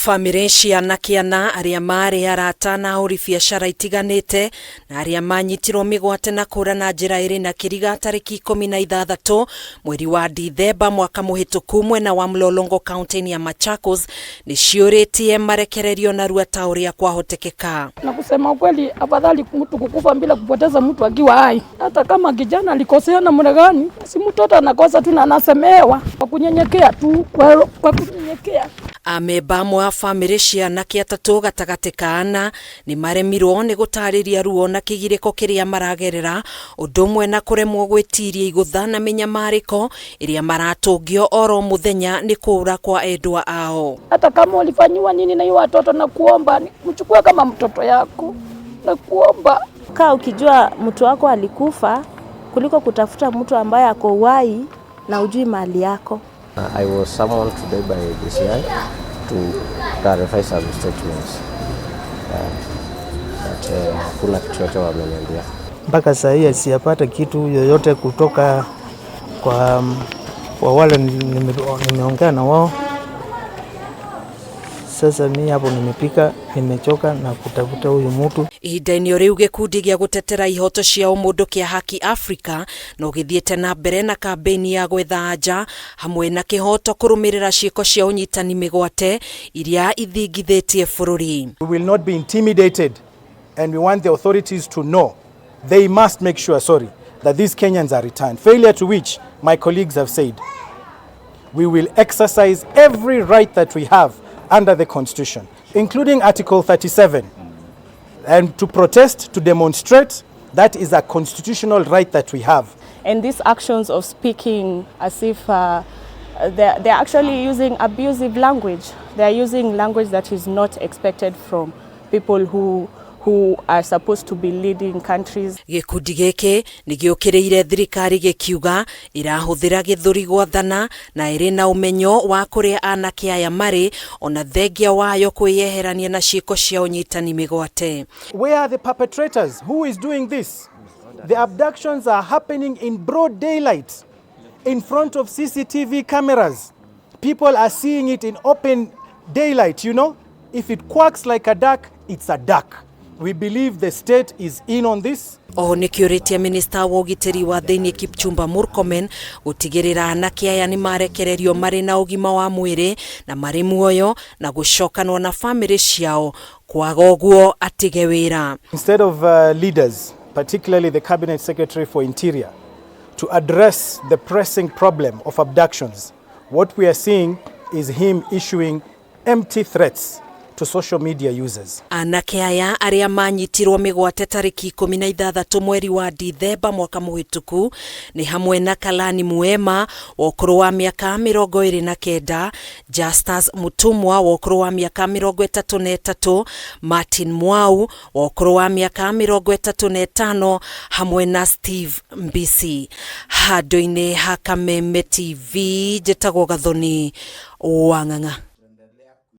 Bamiri cia anake aria mari arata na ahũri biacara itiganite na aria manyitirwo migwate na kũra na njĩra ĩrĩ na kĩriga tarĩki 16 mweri wa Dithemba mwaka mũhĩtũku mwena wa Mlolongo kaunti ya Machakos ni ciũrĩtie marekererio narua ta ũrĩa kwahotekeka. Na kusema ukweli, afadhali mtu kukufa bila kupoteza mtu akiwa hai. Hata kama kijana alikosea na namna gani, si mtoto anakosa tu na anasemewa kwa kunyenyekea tu, kwa kunyenyekea. Ameba mwa Bamiri cia anake atatu gatagati ka ana ni maremirwo ni gutariria ruo na kigiriko kiria maragerera undu mwe na kuremwo gwitiria igutha na minyamariko iria maratungio oro muthenya ni kura kwa endwa ao. Hata kama ulifanywa nini na hiyo watoto, na kuomba mchukue kama mtoto yako, na kuomba kaa ukijua mtu wako alikufa kuliko kutafuta mtu ambaye ako uhai na ujui mali yako. I was summoned today by DCI to clarify some statements. Kuna kitu yote wameniambia. Mpaka sasa hii sijapata kitu yoyote kutoka kwa wale nimeongea na wao. Sasa mimi hapo nimepika, nimechoka na kutafuta huyu mtu. Ihinda-inĩ riu gikundi gĩa gutetera ihoto cia ũmũndũ kĩa Haki Africa no githiĩte na mbere na kambeni ya gwetha anja hamwe na kĩhoto kũrũmĩrĩra ciĩko cia ũnyitani migwate iria ithingithĩtie bũrũri. We will not be intimidated, and we want the authorities to know they must make sure, that these Kenyans are returned. Failure to which my colleagues have said, we will exercise every right that we have under the Constitution, including Article 37. And to protest, to demonstrate, that is a constitutional right that we have. And these actions of speaking as if they're actually using abusive language. They're using language that is not expected from people who are supposed to be leading countries. Gikundi giki ni giukiriire thirikari gikiuga irahuthira githuri gwathana na iri na umenyo wa kuria anake aya mari ona thengia wayo kwiyeherania na ciiko cia unyitani migwate. Where are the perpetrators? Who is doing this? The abductions are happening in broad daylight in front of CCTV cameras. People are seeing it in open daylight, you know. If it quacks like a duck, it's a duck. We believe the state is in on this. Ni kiuritia minister wa ugitiri wa thiini Kipchumba Murkomen gutigirira anake aya ni marekererio mari na ugima wa mwiri na mari muoyo na gucokanwo na family ciao kwaga uguo atige wira. Instead of leaders, particularly the Cabinet Secretary for Interior, to address the pressing problem of abductions, what we are seeing is him issuing empty threats to social media users. Anake aya aria manyitirwo migwate tariki 16 mweri wa Dithemba mwaka mũhĩtũku ni hamwe na Kalani Muema wa ũkũrũ wa miaka 29, Justus Mutumwa wa ũkũrũ wa miaka 33, Martin Mwau wa ũkũrũ wa miaka 35 hamwe na Steve Mbisi. Handũ-inĩ ha Kameme TV njĩtagwo Gathoni Wang'ang'a.